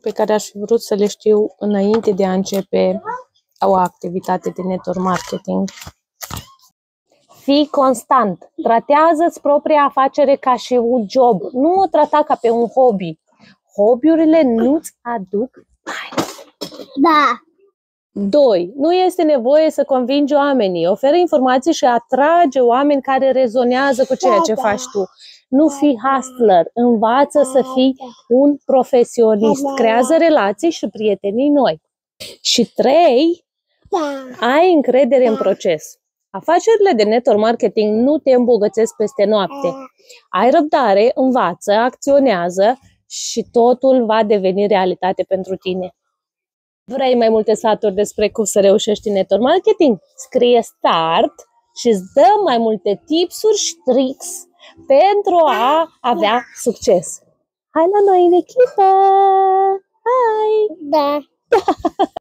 pe care aș fi vrut să le știu înainte de a începe o activitate de network marketing. Fii constant. Tratează-ți propria afacere ca și un job. Nu o trata ca pe un hobby. Hobby-urile nu-ți aduc bani. Da. 2. Nu este nevoie să convingi oamenii. Oferă informații și atrage oameni care rezonează cu ceea ce faci tu. Nu fi hustler. Învață să fii un profesionist. Creează relații și prietenii noi. Și 3. Ai încredere în proces. Afacerile de network marketing nu te îmbogățesc peste noapte. Ai răbdare, învață, acționează și totul va deveni realitate pentru tine. Vrei mai multe sfaturi despre cum să reușești în network marketing? Scrie start și îți dă mai multe tipsuri și tricks pentru a avea succes. Hai la noi în echipă! Hai! Da.